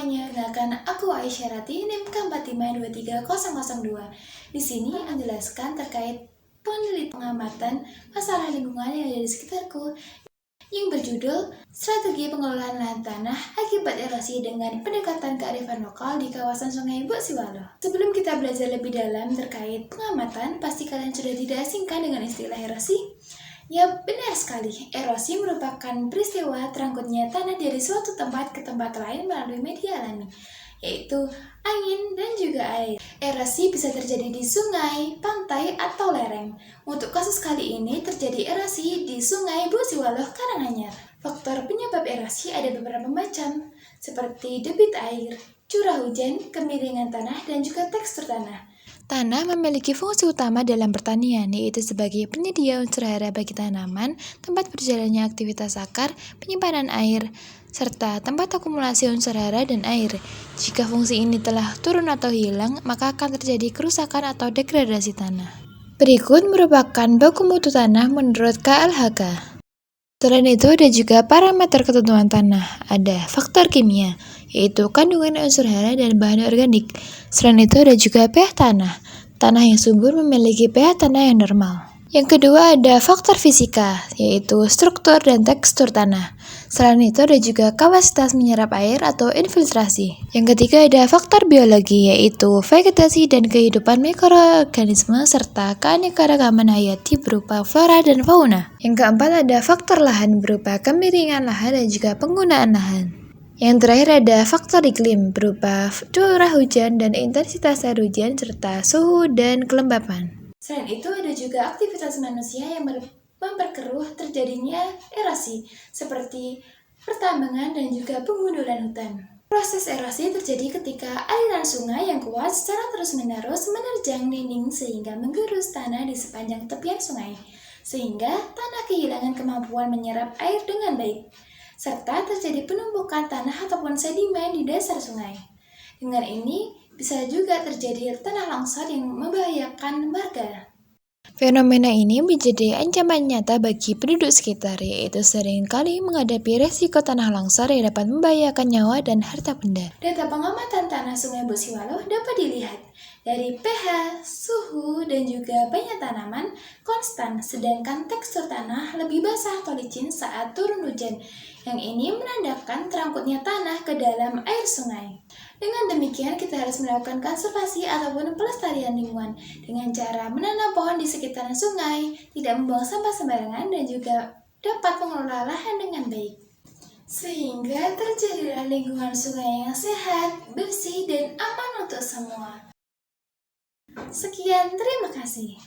semuanya, gunakan aku Aisyah Rati, NIM K4523002. Di sini menjelaskan terkait pengamatan masalah lingkungan yang ada di sekitarku yang berjudul Strategi Pengelolaan Lahan Tanah Akibat Erosi dengan Pendekatan Kearifan Lokal di Kawasan Sungai Boksiwalo. Sebelum kita belajar lebih dalam terkait pengamatan, pasti kalian sudah tidak asingkan dengan istilah erosi? Ya, benar sekali. Erosi merupakan peristiwa terangkutnya tanah dari suatu tempat ke tempat lain melalui media alami, yaitu angin dan juga air. Erosi bisa terjadi di sungai, pantai, atau lereng. Untuk kasus kali ini terjadi erosi di Sungai Boksiwalo, Karanganyar. Faktor penyebab erosi ada beberapa macam, seperti debit air, curah hujan, kemiringan tanah, dan juga tekstur tanah. Tanah memiliki fungsi utama dalam pertanian, yaitu sebagai penyedia unsur hara bagi tanaman, tempat berjalannya aktivitas akar, penyimpanan air, serta tempat akumulasi unsur hara dan air. Jika fungsi ini telah turun atau hilang, maka akan terjadi kerusakan atau degradasi tanah. Berikut merupakan baku mutu tanah menurut KLHK. Selain itu ada juga parameter ketentuan tanah. Ada faktor kimia, yaitu kandungan unsur hara dan bahan organik. Selain itu ada juga pH tanah. Tanah yang subur memiliki pH tanah yang normal. Yang kedua ada faktor fisika, yaitu struktur dan tekstur tanah. Selain itu ada juga kapasitas menyerap air atau infiltrasi. Yang ketiga ada faktor biologi, yaitu vegetasi dan kehidupan mikroorganisme serta keanekaragaman hayati berupa flora dan fauna. Yang keempat ada faktor lahan berupa kemiringan lahan dan juga penggunaan lahan. Yang terakhir ada faktor iklim berupa curah hujan dan intensitas air hujan serta suhu dan kelembapan. Selain itu ada juga aktivitas manusia yang memperkeruh terjadinya erosi seperti pertambangan dan juga penggundulan hutan. Proses erosi terjadi ketika aliran sungai yang kuat secara terus-menerus menerjang dinding sehingga menggerus tanah di sepanjang tepian sungai, sehingga tanah kehilangan kemampuan menyerap air dengan baik, serta terjadi penumpukan tanah ataupun sedimen di dasar sungai. Dengan ini, bisa juga terjadi tanah longsor yang membahayakan warga. Fenomena ini menjadi ancaman nyata bagi penduduk sekitar, yaitu seringkali menghadapi resiko tanah longsor yang dapat membahayakan nyawa dan harta benda. Data pengamatan tanah Sungai Boksiwalo dapat dilihat dari pH, suhu, dan juga banyak tanaman konstan, sedangkan tekstur tanah lebih basah atau licin saat turun hujan. Yang ini menandakan terangkutnya tanah ke dalam air sungai. Dengan demikian, kita harus melakukan konservasi ataupun pelestarian lingkungan dengan cara menanam pohon di sekitaran sungai, tidak membuang sampah sembarangan, dan juga dapat mengelola lahan dengan baik. Sehingga terjadilah lingkungan sungai yang sehat, bersih, dan aman untuk semua. Sekian, terima kasih.